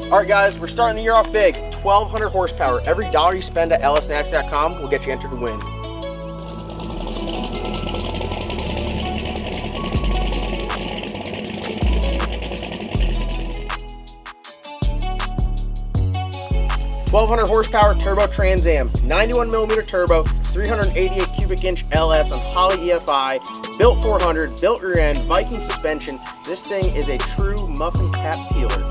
All right, guys, we're starting the year off big. 1,200 horsepower. Every dollar you spend at lsnasty.com will get you entered to win. .1,200 horsepower turbo Trans Am, 91mm turbo, 388 cubic inch LS on Holley EFI, built 400, built rear end, Viking suspension. This thing is a true muffin cap peeler.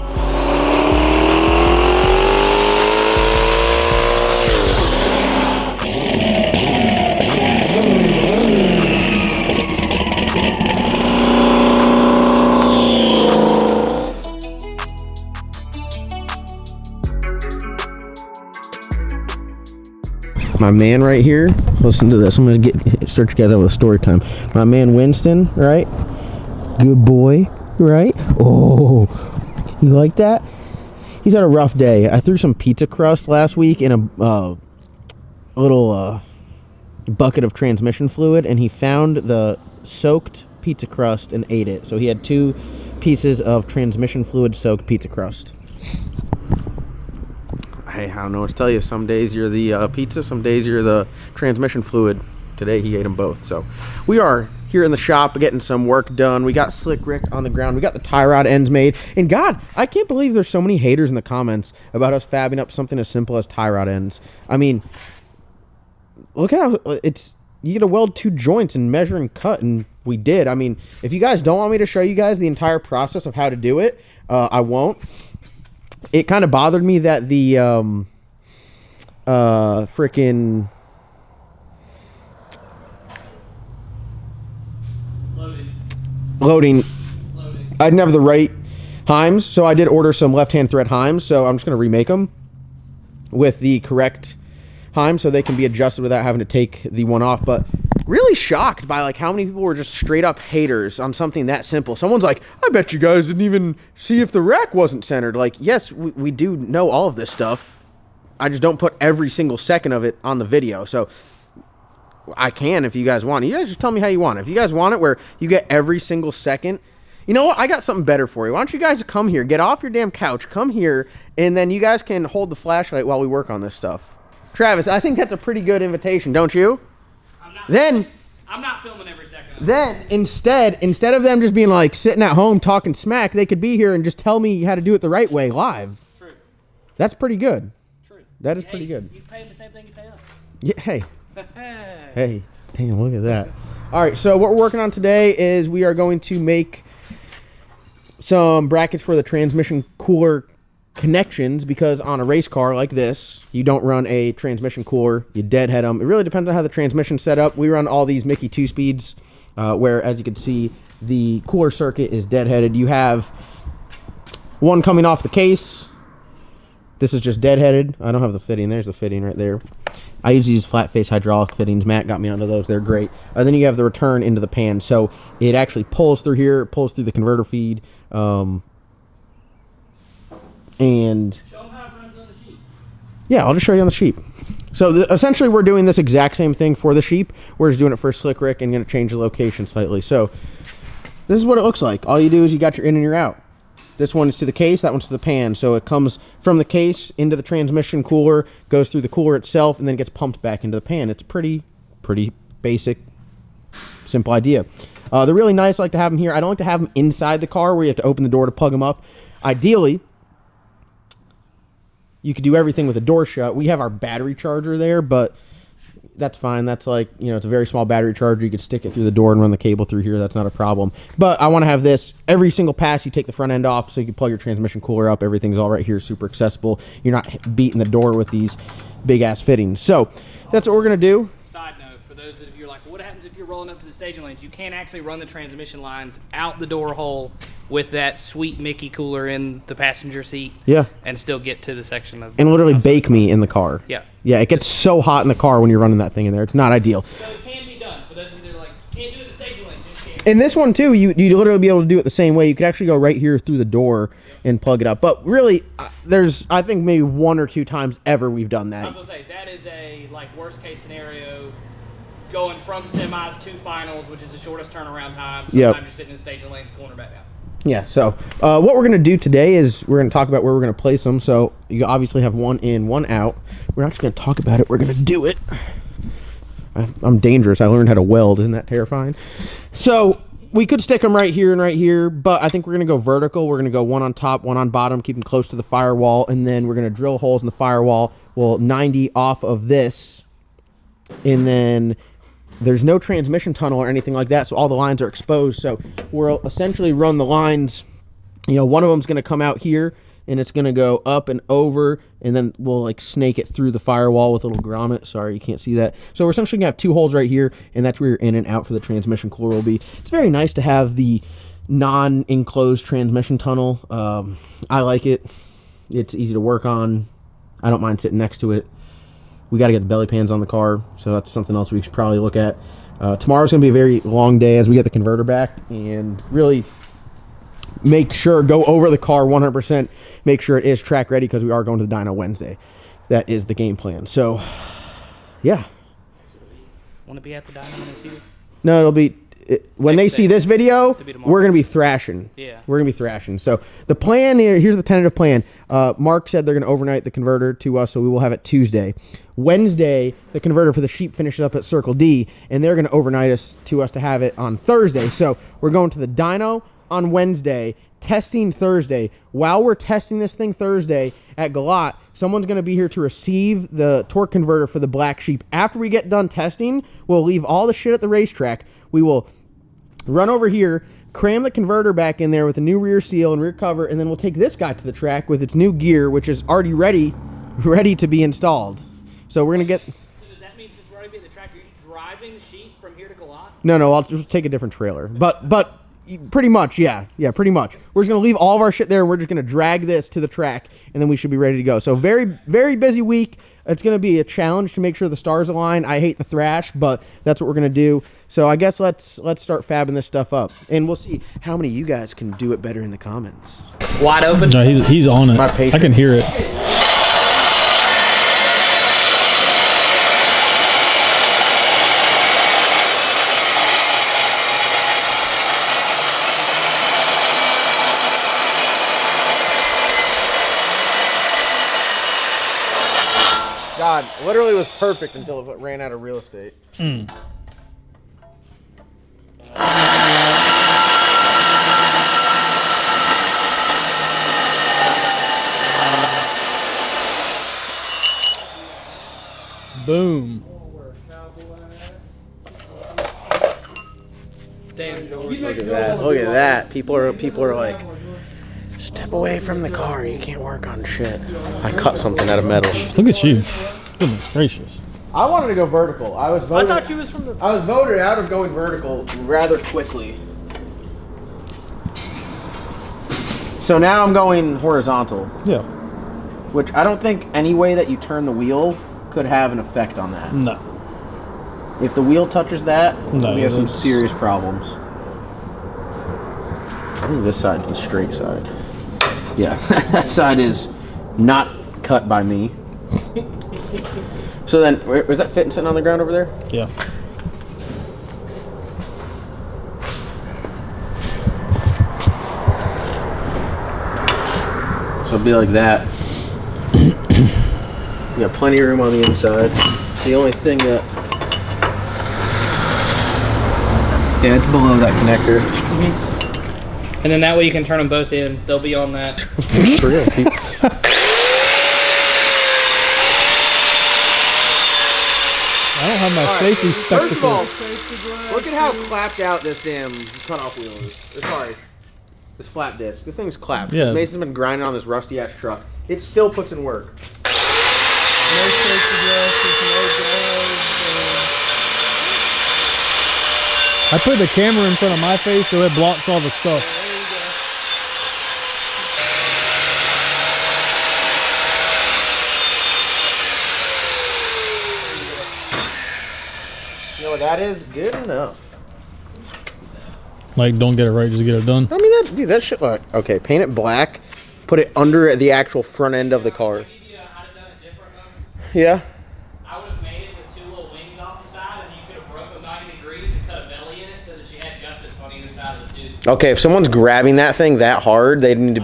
My man right here, listen to this. I'm gonna start you guys out with a story time. My man Winston, right? Good boy, right? Oh, you like that? He's had a rough day. I threw some pizza crust last week in a little bucket of transmission fluid, and he found the soaked pizza crust and ate it. So he had 2 pieces of transmission fluid soaked pizza crust. Hey, I don't know what to tell you. Some days you're the pizza, some days you're the transmission fluid. Today he ate them both. So we are here in the shop getting some work done. We got Slick Rick on the ground. We got the tie rod ends made. And God, I can't believe there's so many haters in the comments about us fabbing up something as simple as tie rod ends. I mean, look at how it's, you get to weld 2 joints and measure and cut, and we did. I mean, if you guys don't want me to show you guys the entire process of how to do it, I won't. It kind of bothered me that the freaking loading. I didn't have the right heims, so I did order some left-hand thread heims, so I'm just going to remake them with the correct heims so they can be adjusted without having to take the one off. But really shocked by like how many people were just straight up haters on something that simple. Someone's like, I bet you guys didn't even see if the rack wasn't centered. Like, yes, we do know all of this stuff. I just don't put every single second of it on the video. So I can if you guys want. You guys just tell me how you want it. If you guys want it where you get every single second, you know what? I got something better for you. Why don't you guys come here, get off your damn couch, come here, and then you guys can hold the flashlight while we work on this stuff. Travis, I think that's a pretty good invitation, don't you? I'm not filming every second. Then instead of them just being like sitting at home talking smack, they could be here and just tell me how to do it the right way live. True. That's pretty good. True. That is pretty good. You pay them the same thing you pay us. Yeah. Hey. Hey. Damn, look at that. All right. So what we're working on today is we are going to make some brackets for the transmission cooler connections, because on a race car like this, you don't run a transmission cooler, you deadhead them. It really depends on how the transmission's set up. We run all these Mickey 2-speeds, where, as you can see, the cooler circuit is deadheaded. You have one coming off the case. This is just deadheaded. I don't have the fitting. There's the fitting right there. I use these flat face hydraulic fittings. Matt got me onto those. They're great. Then you have the return into the pan. So it actually pulls through here, it pulls through the converter feed. And show them how it runs on the sheep. Yeah, I'll just show you on the sheep. So essentially we're doing this exact same thing for the sheep. We're just doing it for Slick Rick and going to change the location slightly. So this is what it looks like. All you do is you got your in and your out. This one's to the case, that one's to the pan. So it comes from the case into the transmission cooler, goes through the cooler itself, and then gets pumped back into the pan. It's pretty basic, simple idea. They're really nice. I like to have them here. I don't like to have them inside the car where you have to open the door to plug them up. Ideally, you could do everything with the door shut. We have our battery charger there, but that's fine. That's like, you know, it's a very small battery charger. You could stick it through the door and run the cable through here. That's not a problem. But I want to have this. Every single pass, you take the front end off so you can plug your transmission cooler up. Everything's all right here, super accessible. You're not beating the door with these big-ass fittings. So that's what we're going to do. Side note, for those of you like, what happens if you're rolling up to the staging lanes? You can't actually run the transmission lines out the door hole with that sweet Mickey cooler in the passenger seat. Yeah. And still get to the section of... And literally bake me in the car. Yeah. Yeah, it gets so hot in the car when you're running that thing in there. It's not ideal. So it can be done. For those of you that are like, can't do it in the staging lanes, just can't. And this one too, you literally be able to do it the same way. You could actually go right here through the door and plug it up. But really, there's, I think maybe 1 or 2 times ever we've done that. I was gonna say, that is a like worst case scenario, going from semis to finals, which is the shortest turnaround time. Sometimes you're sitting in staging lanes, corner back down. Yeah, so what we're going to do today is we're going to talk about where we're going to place them. So you obviously have one in, one out. We're not just going to talk about it, we're going to do it. I'm dangerous. I learned how to weld. Isn't that terrifying? So we could stick them right here and right here, but I think we're going to go vertical. We're going to go one on top, one on bottom, keep them close to the firewall, and then we're going to drill holes in the firewall. Well, 90 off of this, and then there's no transmission tunnel or anything like that, so all the lines are exposed. So we'll essentially run the lines, you know, one of them's going to come out here, and it's going to go up and over, and then we'll like snake it through the firewall with a little grommet. Sorry, you can't see that. So we're essentially going to have 2 holes right here, and that's where your in and out for the transmission cooler will be. It's very nice to have the non-enclosed transmission tunnel. I like it. It's easy to work on. I don't mind sitting next to it. We got to get the belly pans on the car, so that's something else we should probably look at. Tomorrow's going to be a very long day as we get the converter back and really make sure, go over the car 100%, make sure it is track ready, because we are going to the dyno Wednesday. That is the game plan. So, yeah. Want to be at the dyno when they see this? No, it'll be... when they see this video, we're going to be thrashing. Yeah. We're going to be thrashing. So the plan here, here's the tentative plan. Mark said they're going to overnight the converter to us, so we will have it Tuesday. Wednesday, the converter for the sheep finishes up at Circle D, and they're going to overnight us to have it on Thursday. So we're going to the dyno on Wednesday, testing Thursday. While we're testing this thing Thursday at Galat, someone's going to be here to receive the torque converter for the black sheep. After we get done testing, we'll leave all the shit at the racetrack. We will run over here, cram the converter back in there with a new rear seal and rear cover, and then we'll take this guy to the track with its new gear, which is already ready to be installed. So we're going to get... So does that mean since we're already at the track, are you driving the sheep from here to Galat? No, I'll just take a different trailer. But pretty much, yeah, pretty much. We're just going to leave all of our shit there, and we're just going to drag this to the track, and then we should be ready to go. So very, very busy week. It's going to be a challenge to make sure the stars align. I hate the thrash, but that's what we're going to do. So I guess let's start fabbing this stuff up, and we'll see how many of you guys can do it better in the comments. Wide open. No, he's on it. I can hear it. God, literally was perfect until it ran out of real estate. Boom. Damn, Look at that. Look at that. People are like, step away from the car. You can't work on shit. I cut something out of metal. Look at you. Goodness gracious. I wanted to go vertical. I thought you was from the... I was voted out of going vertical rather quickly. So now I'm going horizontal. Yeah. Which I don't think any way that you turn the wheel could have an effect on that. No. If the wheel touches that, No, we have some serious problems. I think this side's the straight side. Yeah, that side is not cut by me. So then, was that fitting sitting on the ground over there? Yeah. So it'll be like that. You got plenty of room on the inside. The only thing that... Yeah, it's below that connector. And then that way you can turn them both in. They'll be on that. For real. I don't have my safety First of all, spectacles. look at how clapped out this damn cutoff wheel is. Sorry. This flat disc. This thing's clapped. Yeah. Mason's been grinding on this rusty ass truck. It still puts in work. No safety glasses, no gloves. I put the camera in front of my face so it blocks all the stuff. You know what that is? Good enough. Like, don't get it right, just get it done. I mean, that shit. Okay, paint it black. Put it under the actual front end of the car. Yeah. I would have made it with 2 little wings off the side, and you could have broke them 90 degrees and cut a belly in it so that you had gussets on either side of the tube. Okay, if someone's grabbing that thing that hard, they need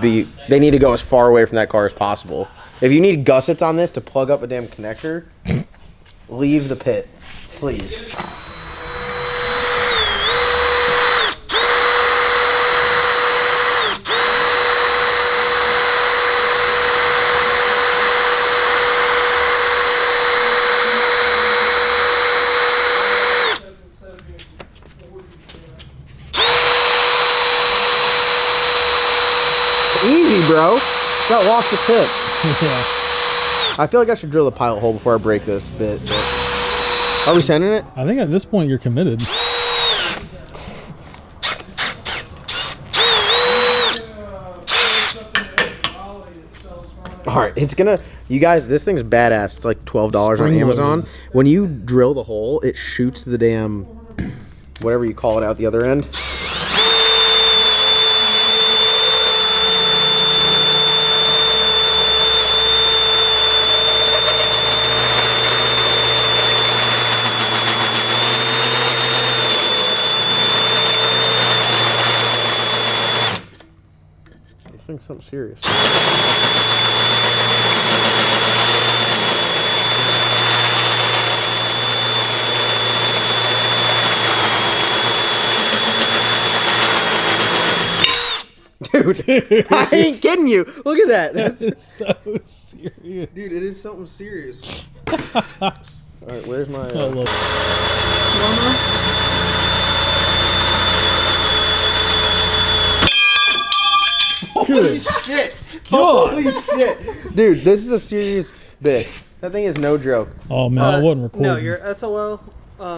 to go as far away from that car as possible. If you need gussets on this to plug up a damn connector, leave the pit, please. Easy, bro. Got lost the tip. Yeah. I feel like I should drill the pilot hole before I break this bit. But... Are we sending it? I think at this point you're committed. Alright, it's gonna... You guys, this thing's badass. It's like $12 on Amazon. When you drill the hole, it shoots the damn... whatever you call it out the other end. Something serious. Dude, I ain't kidding you. Look at that. That's so serious. Dude, it is something serious. Alright, where's my... Holy shit! Holy shit! Dude, this is a serious bit. That thing is no joke. Oh man, I wasn't recording. No, your SOL.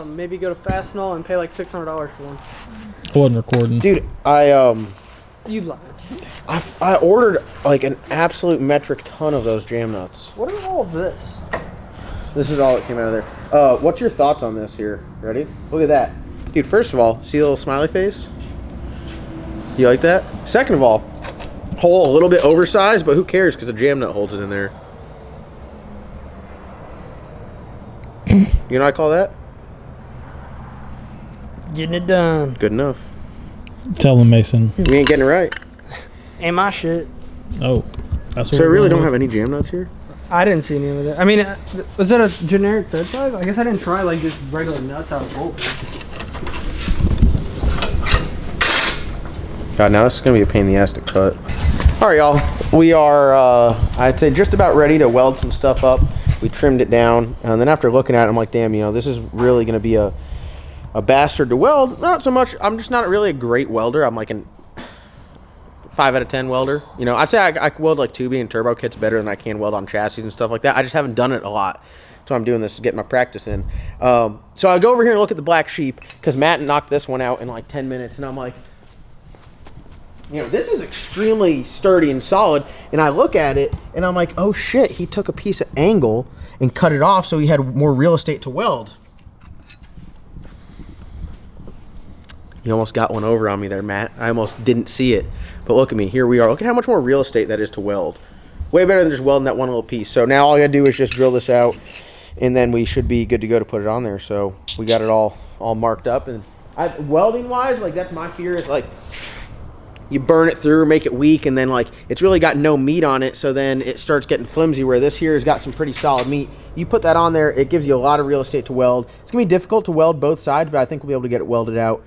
Maybe go to Fastenal and pay like $600 for one. I wasn't recording. Dude, You lied. I ordered like an absolute metric ton of those jam nuts. What is all of this? This is all that came out of there. What's your thoughts on this here? Ready? Look at that. Dude, first of all, see the little smiley face? You like that? Second of all, hole a little bit oversized, but who cares because the jam nut holds it in there. You know what I call that? Getting it done. Good enough. Tell him, Mason. We ain't getting it right. Ain't my shit. Oh, that's what So I really don't with. have any jam nuts here? I didn't see any of it. I mean, was that a generic 35? I guess I didn't try like just regular nuts out of bolt. God, now this is going to be a pain in the ass to cut. Alright, y'all. We are, I'd say, just about ready to weld some stuff up. We trimmed it down. And then after looking at it, I'm like, damn, you know, this is really going to be a bastard to weld. Not so much. I'm just not really a great welder. I'm like an 5 out of 10 welder. You know, I'd say I weld like tubing and turbo kits better than I can weld on chassis and stuff like that. I just haven't done it a lot. So I'm doing this to get my practice in. So I go over here and look at the black sheep because Matt knocked this one out in like 10 minutes. And I'm like, you know, this is extremely sturdy and solid. And I look at it and I'm like, oh shit, he took a piece of angle and cut it off so he had more real estate to weld. You almost got one over on me there, Matt. I almost didn't see it. But look at me, here we are. Look at how much more real estate that is to weld. Way better than just welding that one little piece. So now all I gotta do is just drill this out and then we should be good to go to put it on there. So we got it all marked up. And welding wise, like that's my fear is like, you burn it through, make it weak, and then like it's really got no meat on it, so then it starts getting flimsy, where this here has got some pretty solid meat. You put that on there, it gives you a lot of real estate to weld. It's gonna be difficult to weld both sides, but I think we'll be able to get it welded out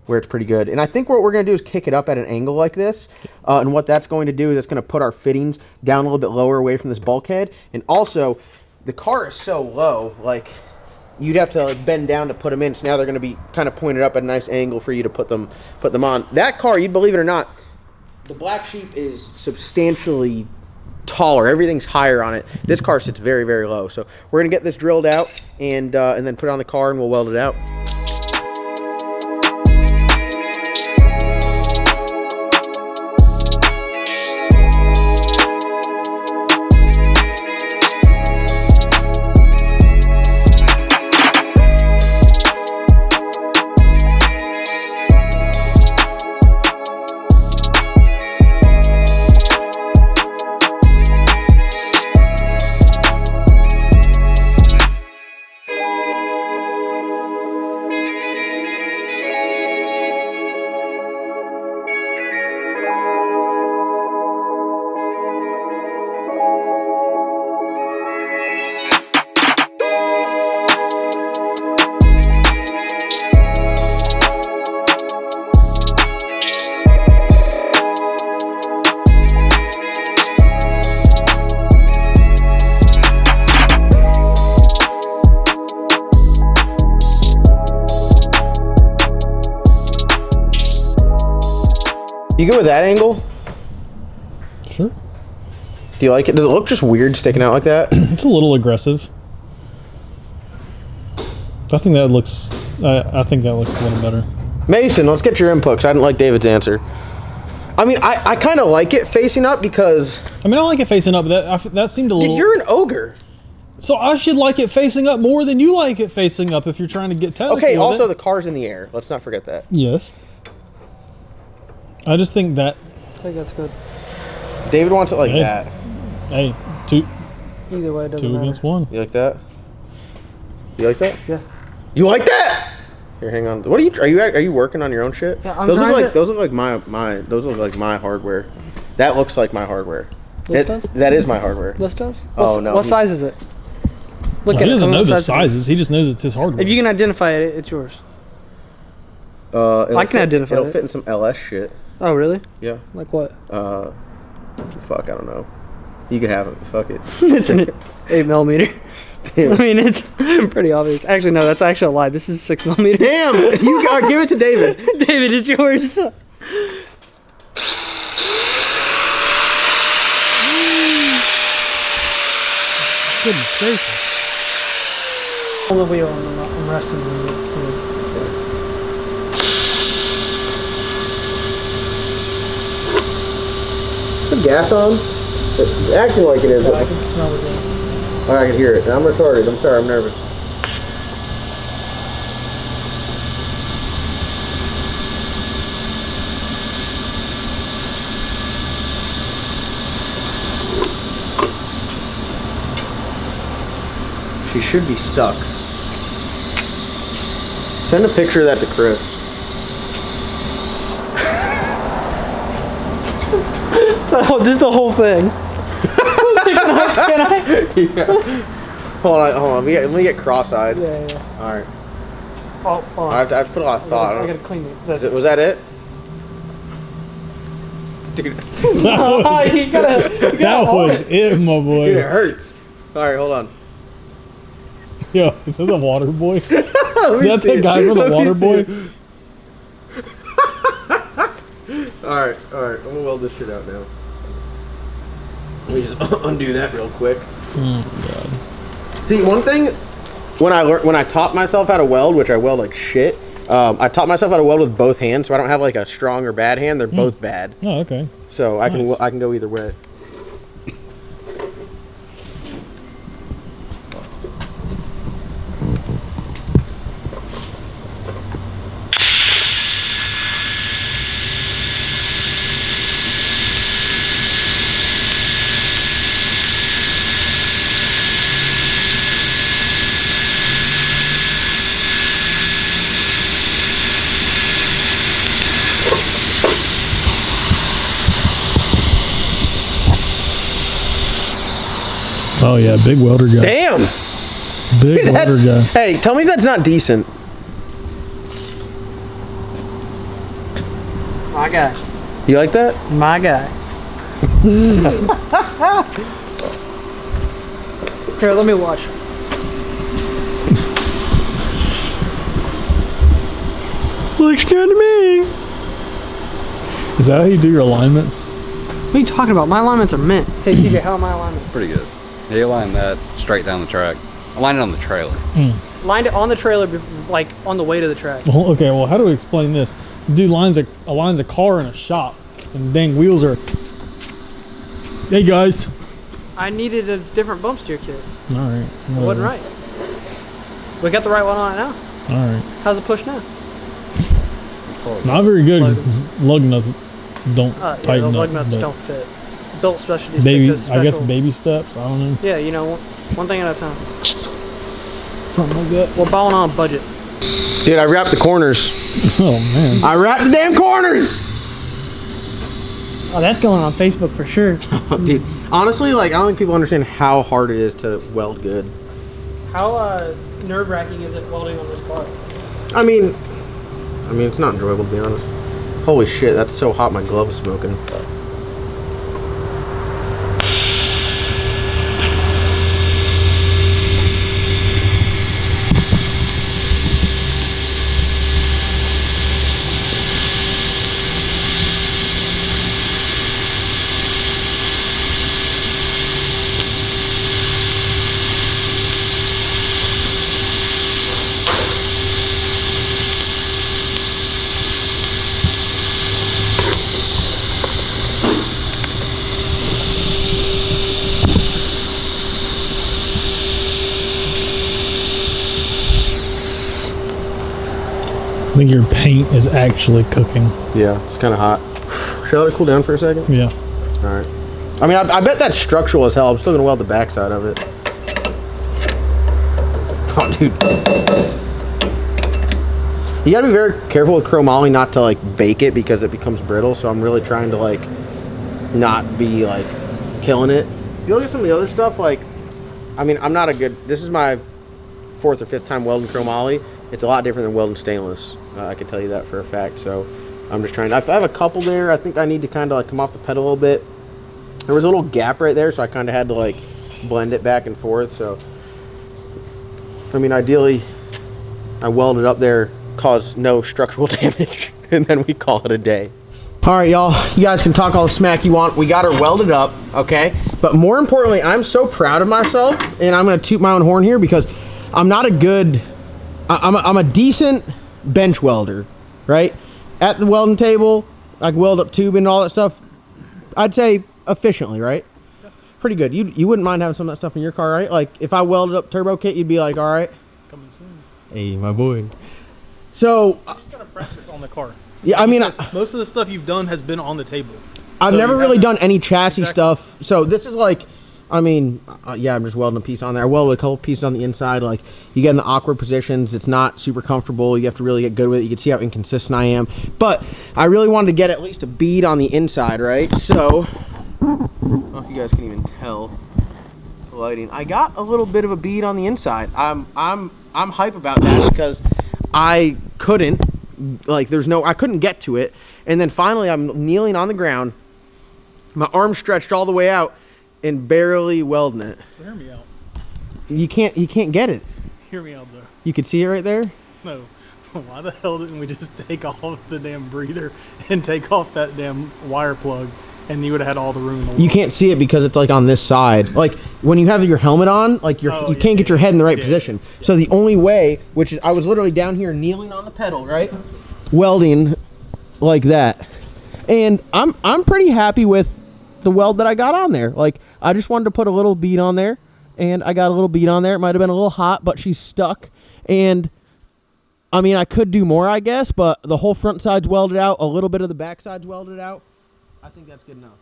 where it's pretty good. And I think what we're gonna do is kick it up at an angle like this, and what that's going to do is it's gonna put our fittings down a little bit lower away from this bulkhead. And also the car is so low, like you'd have to like bend down to put them in, so now they're going to be kind of pointed up at a nice angle for you to put them on. That car, you believe it or not, the black sheep is substantially taller. Everything's higher on it. This car sits very, very low. So we're going to get this drilled out and then put it on the car and we'll weld it out. You go with that angle? Sure. Do you like it? Does it look just weird sticking out like that? It's a little aggressive. I think that looks. I think that looks a little better. Mason, let's get your input, 'cause I didn't like David's answer. I mean, I kind of like it facing up because... I mean, I like it facing up, but that seemed a little... Dude, you're an ogre. So I should like it facing up more than you like it facing up if you're trying to get technical. Okay, with also it. the car's in the air. Let's not forget that. Yes. I just think that... I think that's good. David wants it like Hey. that. Hey, two Either way, it doesn't matter. against one. You like that? You like that? Yeah. You like that? Here, hang on. What are you working on your own shit? Yeah, I'm those look trying like to- those look like those look like my hardware. That looks like my hardware. This does? That is my hardware. This does? Oh, no, What he- size is it? Look Well, at he it. doesn't Tell me know what the size it is. sizes. He just knows it's his hardware. If you can identify it, it's yours. It'll I can identify It'll it. fit in some LS shit. Oh, really? Yeah. Like what? Fuck, I don't know. You can have it. Fuck it. It's an 8mm. Damn. I mean, it's pretty obvious. Actually, no, that's actually a lie. This is 6mm. Damn! You gotta give it to David. David, it's yours. Goodness gracious. On the wheel, I'm resting the wheel. Put gas on. It's acting like it is. I can smell the gas. Oh, I can hear it. I'm retarded. I'm sorry. I'm nervous. She should be stuck. Send a picture of that to Chris. Oh, this is the whole thing. Can I? Yeah. Hold on. Let me get cross-eyed. Yeah. All right. Oh, hold on. I have to put a lot of thought. I gotta clean it. Was that it? Dude, That was it, my boy. dude, it hurts. All right, hold on. Yo, is that the water boy? Is Let me that see the it. guy from the Let me water see boy? it. All right. I'm gonna weld this shit out now. Let me just undo that real quick. Oh, God. See, one thing, when I taught myself how to weld, which I weld like shit, I taught myself how to weld with both hands, so I don't have like a strong or bad hand. They're both bad, Oh, okay. so I Nice. can go either way. Oh, yeah, big welder guy. Damn! Big That's- welder guy. Hey, tell me if that's not decent. My guy. You like that? My guy. Here, let me watch. Looks good to me. Is that how you do your alignments? What are you talking about? My alignments are mint. Hey, CJ, how are my alignments? Pretty good. Yeah, you line that straight down the track. Align it on the trailer. Lined it on the trailer, like on the way to the track. Well, okay, well, how do we explain this? Dude aligns a car in a shop, and dang wheels are... Hey, guys. I needed a different bump steer kit. All right. It wasn't right. We got the right one on it now. All right. How's it push now? Not very good because lug nuts don't Yeah, tighten the up. lug nuts but don't fit. Built specialties Baby, take this I guess special- baby steps. I don't know. Yeah, you know, one thing at a time. Something like that. We're balling on a budget. Dude, I wrapped the corners. Oh, man. I wrapped the damn corners! Oh, that's going on Facebook for sure. Dude, honestly, like, I don't think people understand how hard it is to weld good. How nerve-wracking is it welding on this car? I mean, it's not enjoyable to be honest. Holy shit, that's so hot my glove is smoking. think your paint is actually cooking. Yeah, it's kind of hot. Should I let it cool down for a second? Yeah. All right. I mean, I bet that's structural as hell. I'm still gonna weld the backside of it. Oh, dude. You gotta be very careful with chromoly not to like bake it because it becomes brittle. So I'm really trying to like not be like killing it. If you look at some of the other stuff, like, I mean, I'm not a good. This is my 4th or 5th time welding chromoly. It's a lot different than welding stainless. I can tell you that for a fact. So I'm just trying to. I have a couple there. I think I need to kind of like come off the pedal a little bit. There was a little gap right there, so I kind of had to like blend it back and forth. So, I mean, ideally, I weld it up there, cause no structural damage, and then we call it a day. All right, y'all, you guys can talk all the smack you want. We got her welded up, okay? But more importantly, I'm so proud of myself, and I'm gonna toot my own horn here because I'm not a good, I'm a decent bench welder, right? At the welding table, I can weld up tubing and all that stuff. I'd say efficiently, right? Pretty good. You wouldn't mind having some of that stuff in your car, right? Like if I welded up turbo kit, you'd be like, all right. Coming soon. Hey, my boy. So You just gotta practice on the car. yeah, I mean, Most of the stuff you've done has been on the table. I've So never you really haven't- done any chassis Exactly. stuff. So this is like, I mean, yeah, I'm just welding a piece on there. I welded a couple pieces on the inside. Like, you get in the awkward positions. It's not super comfortable. You have to really get good with it. You can see how inconsistent I am. But I really wanted to get at least a bead on the inside, right? So, I don't know if you guys can even tell the lighting. I got a little bit of a bead on the inside. I'm hype about that because I couldn't, like, I couldn't get to it. And then finally, I'm kneeling on the ground. My arm stretched all the way out and barely welding it. Hear me out. You can't get it. Hear me out though. You could see it right there. No. Why the hell didn't we just take off the damn breather and take off that damn wire plug, and you would have had all the room in the world? You can't see it because it's like on this side. Like when you have your helmet on, like you can't get your head in the right position. So the only way, which is I was literally down here kneeling on the pedal, right? Welding like that. And I'm pretty happy with the weld that I got on there. Like I just wanted to put a little bead on there, and I got a little bead on there. It might have been a little hot, but she's stuck. And I mean, I could do more, I guess, but the whole front side's welded out, a little bit of the back side's welded out. I think that's good enough.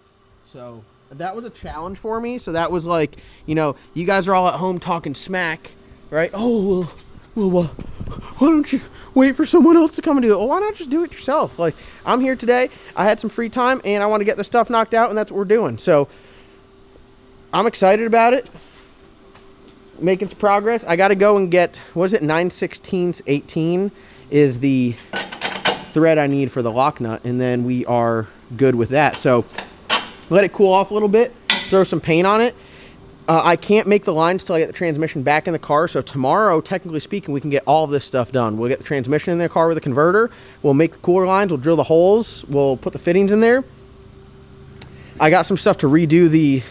So that was a challenge for me. So that was like, you know, you guys are all at home talking smack, right? Oh, well, why don't you wait for someone else to come and do it? Well, why not just do it yourself? Like, I'm here today. I had some free time, and I want to get the stuff knocked out, and that's what we're doing. So I'm excited about it. Making some progress. I got to go and get, what is it, 9/16 18 is the thread I need for the lock nut, and then we are good with that. So let it cool off a little bit, throw some paint on it. I can't make the lines till I get the transmission back in the car, so tomorrow, technically speaking, we can get all of this stuff done. We'll get the transmission in the car with a converter, we'll make the cooler lines, we'll drill the holes, we'll put the fittings in there. I got some stuff to redo the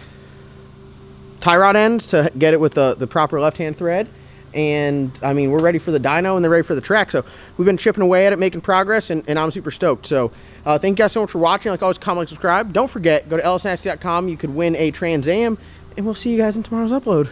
tie rod ends to get it with the proper left-hand thread. And I mean, we're ready for the dyno and they're ready for the track. So we've been chipping away at it, making progress, and I'm super stoked. So thank you guys so much for watching. Like always, comment, like, subscribe. Don't forget, go to lsnasty.com. You could win a Trans Am, and we'll see you guys in tomorrow's upload.